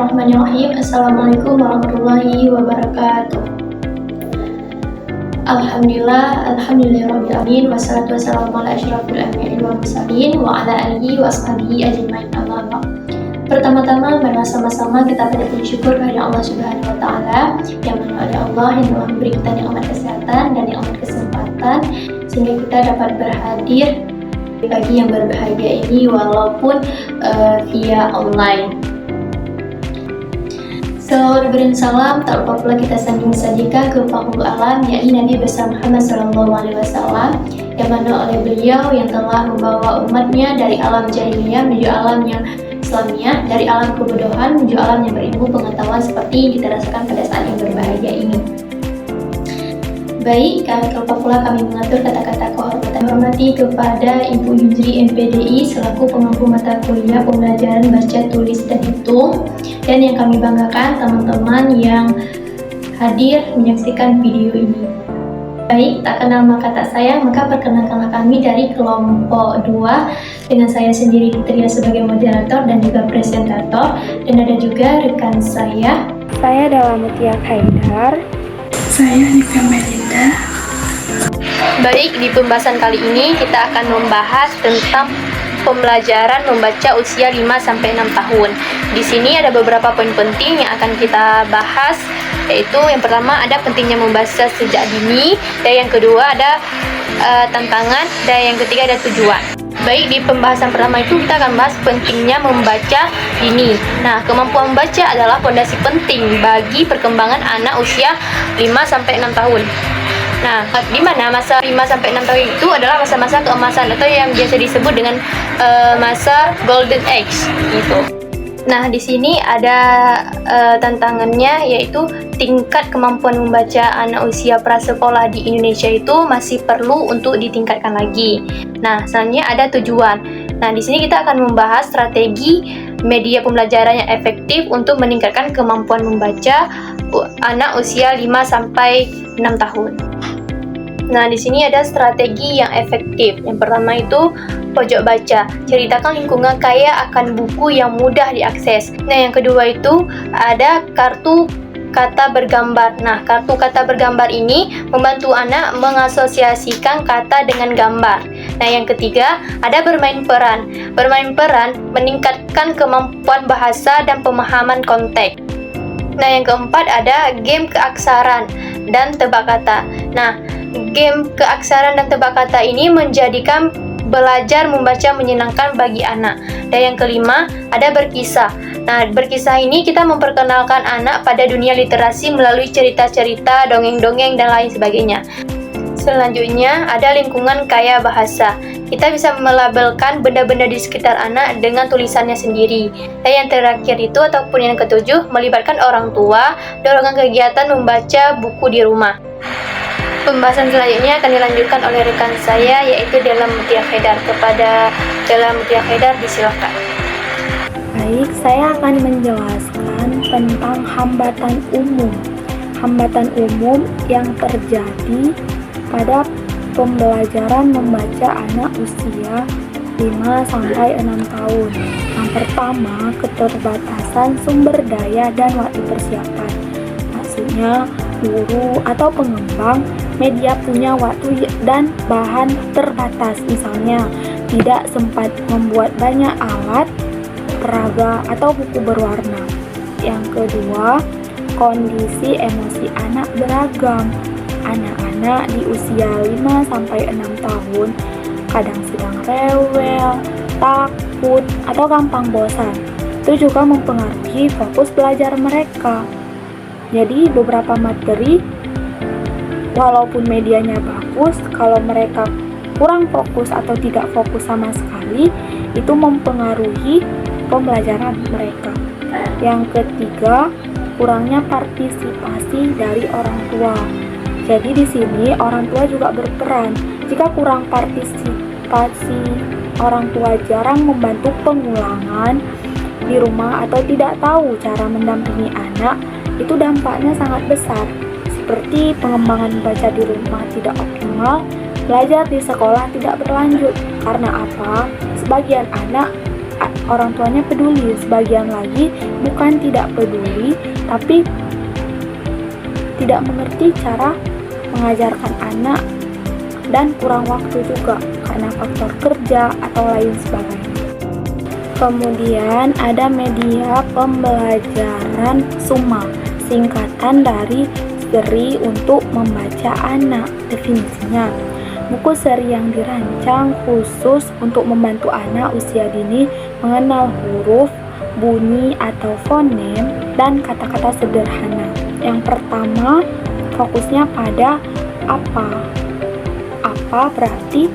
Bismillahirrahmanirrahim. Assalamualaikum warahmatullahi wabarakatuh. Alhamdulillahirrahmanirrahim. Wassalatu wassalamu ala asyrafil anbiya'i wal mursalin wa ala alihi wa ashabihi ajma'in, amma ba'd. Pertama-tama, mari sama-sama kita bersyukur syukur kepada Allah Subhanahu wa taala, yang mana oleh Allah yang telah memberi kita nikmat kesehatan dan nikmat kesempatan sehingga kita dapat berhadir bagi yang berbahagia ini walaupun via online. Salawat dan salam tak lupa pula kita sanjung sajikan ke Fakhrul Alam, yakni Nabi besar Muhammad SAW, yang mana oleh beliau yang telah membawa umatnya dari alam jahiliyah menuju alam yang Islamiyah, dari alam kebodohan menuju alam yang berilmu pengetahuan seperti yang kita rasakan pada saat yang berbahagia ini. Baik, tak lupa pula kami mengatur kata-kata kehormatan hormati kepada Ibu Yusri MPDI selaku pengampu mata kuliah pembelajaran baca, tulis, dan hitung, dan yang kami banggakan teman-teman yang hadir menyaksikan video ini. Baik, tak kenal maka tak sayang, maka perkenalkanlah kami dari kelompok 2 dengan saya sendiri Fitria sebagai moderator dan juga presentator, dan ada juga rekan saya. Saya adalah Mutia Haidar. Saya Nika Melinda. Baik, di pembahasan kali ini kita akan membahas tentang pembelajaran membaca usia 5-6 tahun. Di sini ada beberapa poin penting yang akan kita bahas, yaitu yang pertama ada pentingnya membaca sejak dini, dan yang kedua ada tantangan, dan yang ketiga ada tujuan. Baik, di pembahasan pertama itu kita akan bahas pentingnya membaca dini. Nah, kemampuan membaca adalah fondasi penting bagi perkembangan anak usia 5-6 tahun. Nah, di mana masa 5-6 tahun itu adalah masa-masa keemasan atau yang biasa disebut dengan masa golden age gitu. Nah, di sini ada tantangannya, yaitu tingkat kemampuan membaca anak usia prasekolah di Indonesia itu masih perlu untuk ditingkatkan lagi. Nah, selanjutnya ada tujuan. Nah, di sini kita akan membahas strategi media pembelajaran yang efektif untuk meningkatkan kemampuan membaca anak usia 5-6 tahun. Nah, di sini ada strategi yang efektif. Yang pertama itu pojok baca. Ceritakan lingkungan kaya akan buku yang mudah diakses. Nah, yang kedua itu ada kartu kata bergambar. Nah, kartu kata bergambar ini membantu anak mengasosiasikan kata dengan gambar. Nah, yang ketiga ada bermain peran. Bermain peran meningkatkan kemampuan bahasa dan pemahaman konteks. Nah, yang keempat ada game keaksaran dan tebak kata. Nah, game keaksaran dan tebak kata ini menjadikan belajar membaca menyenangkan bagi anak. Dan yang kelima ada berkisah. Nah, berkisah ini kita memperkenalkan anak pada dunia literasi melalui cerita-cerita, dongeng-dongeng, dan lain sebagainya. Selanjutnya ada lingkungan kaya bahasa. Kita bisa melabelkan benda-benda di sekitar anak dengan tulisannya sendiri. Dan yang terakhir itu ataupun yang ketujuh, melibatkan orang tua, dorongan kegiatan membaca buku di rumah. Pembahasan selanjutnya akan dilanjutkan oleh rekan saya, yaitu Della Mutia Haidar. Kepada Della Mutia Haidar, disilakan. Baik, saya akan menjelaskan tentang hambatan umum. Hambatan umum yang terjadi pada pembelajaran membaca anak usia 5-6 tahun. Yang pertama, keterbatasan sumber daya dan waktu persiapan. Maksudnya, guru atau pengembang media punya waktu dan bahan terbatas. Misalnya, tidak sempat membuat banyak alat peraga atau buku berwarna. Yang kedua, kondisi emosi anak beragam. Anak-anak di usia 5-6 tahun kadang sedang rewel, takut, atau gampang bosan. Itu juga mempengaruhi fokus belajar mereka. Jadi beberapa materi walaupun medianya bagus, kalau mereka kurang fokus atau tidak fokus sama sekali, itu mempengaruhi pembelajaran mereka. Yang ketiga, kurangnya partisipasi dari orang tua. Jadi di sini orang tua juga berperan. Jika kurang partisipasi, orang tua jarang membantu pengulangan di rumah atau tidak tahu cara mendampingi anak, itu dampaknya sangat besar, seperti pengembangan baca di rumah tidak optimal, belajar di sekolah tidak berlanjut. Karena apa? Sebagian anak orang tuanya peduli, sebagian lagi bukan tidak peduli, tapi tidak mengerti cara mengajarkan anak dan kurang waktu juga karena faktor kerja atau lain sebagainya. Kemudian ada media pembelajaran SUMA, singkatan dari seri untuk membaca anak. Definisinya, buku seri yang dirancang khusus untuk membantu anak usia dini mengenal huruf, bunyi atau fonem, dan kata-kata sederhana. Yang pertama, fokusnya pada apa. Apa berarti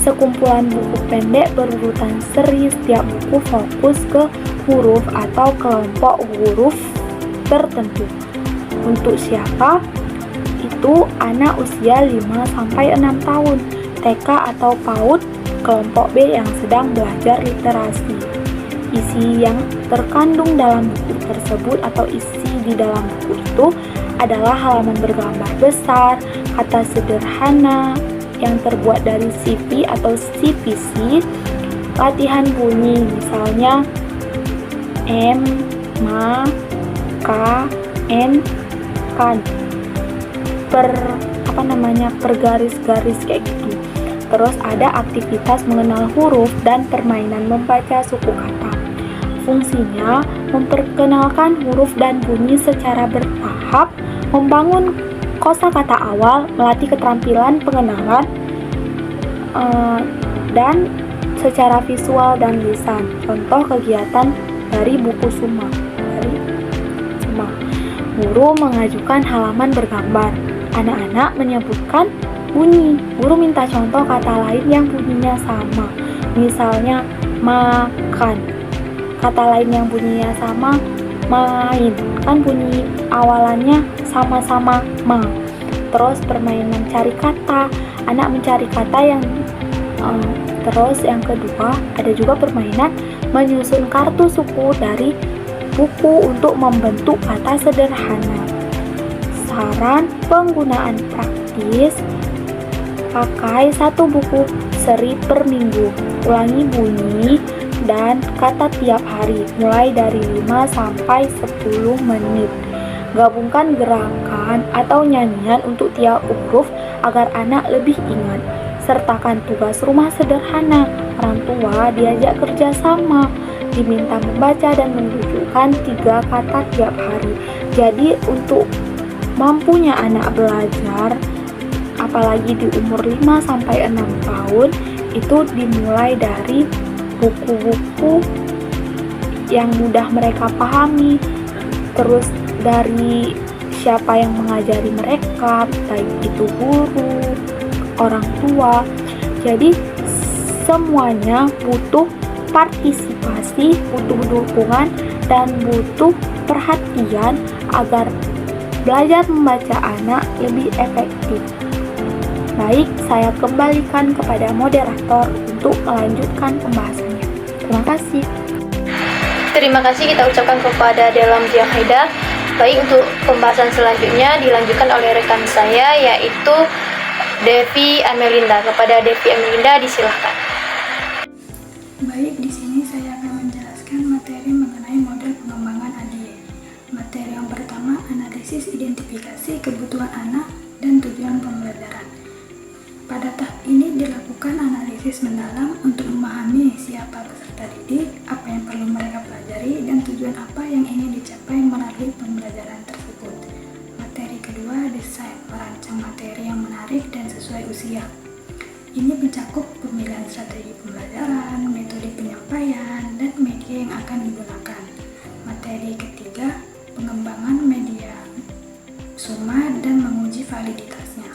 sekumpulan buku pendek berurutan seri. Setiap buku fokus ke huruf atau kelompok huruf tertentu. Untuk siapa? Itu anak usia 5-6 tahun, TK atau PAUD, kelompok B yang sedang belajar literasi. Isi yang terkandung dalam buku tersebut atau isi di dalam buku itu adalah halaman bergambar besar, kata sederhana yang terbuat dari CV atau CPC, latihan bunyi misalnya M, ma, ka, n, kan, per garis-garis kayak gitu. Terus ada aktivitas mengenal huruf dan permainan membaca suku kata. Fungsinya memperkenalkan huruf dan bunyi secara bertahap, membangun kosakata awal, melatih keterampilan pengenalan dan secara visual dan lisan. Contoh kegiatan dari buku SUMA. Guru mengajukan halaman bergambar. Anak-anak menyebutkan bunyi. Guru minta contoh kata lain yang bunyinya sama. Misalnya makan. Kata lain yang bunyinya sama, main. Kan bunyi awalannya sama-sama ma. Terus permainan mencari kata. Anak mencari kata yang terus yang kedua ada juga permainan menyusun kartu suku dari buku untuk membentuk kata sederhana. Saran penggunaan praktis: pakai satu buku seri per minggu, ulangi bunyi dan kata tiap hari mulai dari 5-10 menit. Gabungkan gerakan atau nyanyian untuk tiap huruf agar anak lebih ingat. Sertakan tugas rumah sederhana. Orang tua diajak kerja sama, diminta membaca dan menunjukkan 3 kata tiap hari. Jadi untuk mampunya anak belajar, apalagi di umur 5-6 tahun, itu dimulai dari buku-buku yang mudah mereka pahami, terus dari siapa yang mengajari mereka, baik itu guru, orang tua. Jadi semuanya butuh partisipasi, butuh dukungan, dan butuh perhatian agar belajar membaca anak lebih efektif. Baik, saya kembalikan kepada moderator untuk melanjutkan pembahasannya. Terima kasih. Terima kasih kita ucapkan kepada Delam Jahidah. Baik, untuk pembahasan selanjutnya dilanjutkan oleh rekan saya, yaitu Devi Amelinda. Kepada Devi Amelinda disilahkan. Baik, di sini saya akan menjelaskan materi mengenai model pengembangan ADIE. Materi yang pertama, analisis identifikasi kebutuhan anak dan tujuan pembelajaran. Pada tahap ini dilakukan analisis mendalam untuk memahami siapa peserta didik, apa yang perlu mereka pelajari, dan tujuan apa yang ingin dicapai melalui pembelajaran tersebut. Materi kedua, desain, merancang materi yang menarik dan sesuai usia. Ini mencakup pemilihan strategi pembelajaran, metode penyampaian, dan media yang akan digunakan. Materi ketiga, pengembangan media SUMA dan menguji validitasnya.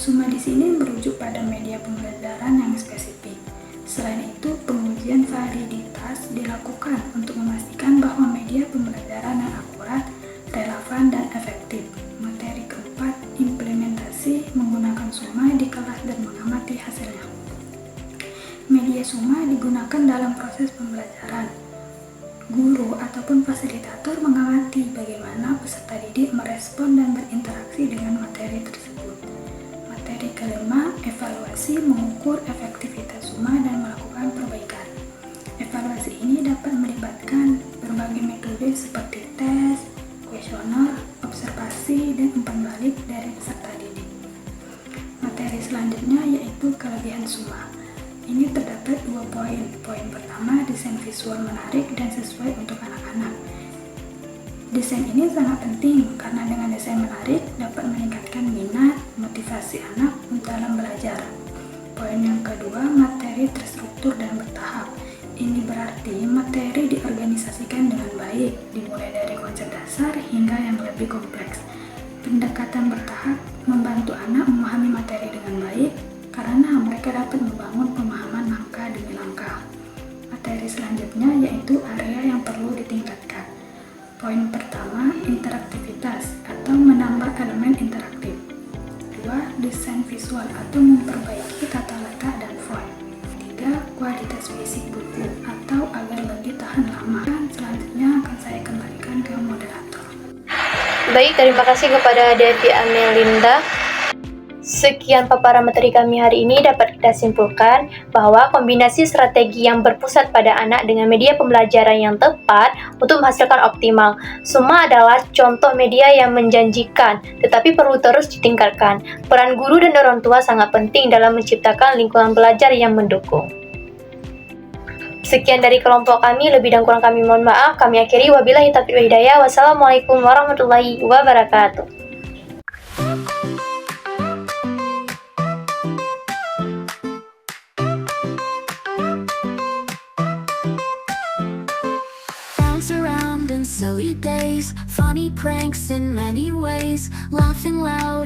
SUMA di sini merujuk pada media pembelajaran yang spesifik. Selain itu, pengujian validitas dilakukan untuk memastikan bahwa media pembelajaran yang akurat, relevan, dan efektif. Materi keempat, implementasi menggunakan SUMA di kelas dan mengamati hasilnya. Media SUMA digunakan dalam proses pembelajaran. Guru ataupun fasilitator mengamati bagaimana peserta didik merespon dan berinteraksi dengan materi tersebut. Materi kelima, evaluasi mengukur efektivitas SUMA dan melakukan perbaikan. Evaluasi ini metode seperti tes, kuesioner, observasi, dan umpan balik dari peserta didik. Materi selanjutnya yaitu kelebihan Suma. Ini terdapat 2 poin. Poin pertama, desain visual menarik dan sesuai untuk anak-anak. Desain ini sangat penting karena dengan desain menarik dapat meningkatkan minat, motivasi anak dalam belajar. Poin yang kedua, materi terstruktur dan bertahap. Ini berarti materi diorganisasikan dengan baik, dimulai dari konsep dasar hingga yang lebih kompleks. Pendekatan bertahap membantu anak memahami materi dengan baik karena mereka dapat membangun pemahaman langkah demi langkah. Materi selanjutnya yaitu area yang perlu ditingkatkan. Poin pertama, interaktivitas atau menambah elemen interaktif. 2. Desain visual atau memperbaiki tata letak dan font. 3. Kualitas fisik buku atau agar lebih tahan lama. Dan selanjutnya akan saya kembalikan ke moderator. Baik, terima kasih kepada Devi Amelinda. Sekian paparan materi kami hari ini, dapat kita simpulkan bahwa kombinasi strategi yang berpusat pada anak dengan media pembelajaran yang tepat untuk menghasilkan optimal. Suma adalah contoh media yang menjanjikan, tetapi perlu terus ditingkatkan. Peran guru dan orang tua sangat penting dalam menciptakan lingkungan belajar yang mendukung. Sekian dari kelompok kami, lebih dan kurang kami mohon maaf. Kami akhiri, wabillahi taufiq wal hidayah. Wassalamualaikum warahmatullahi wabarakatuh. Around in silly days, funny pranks in many ways, laughing loud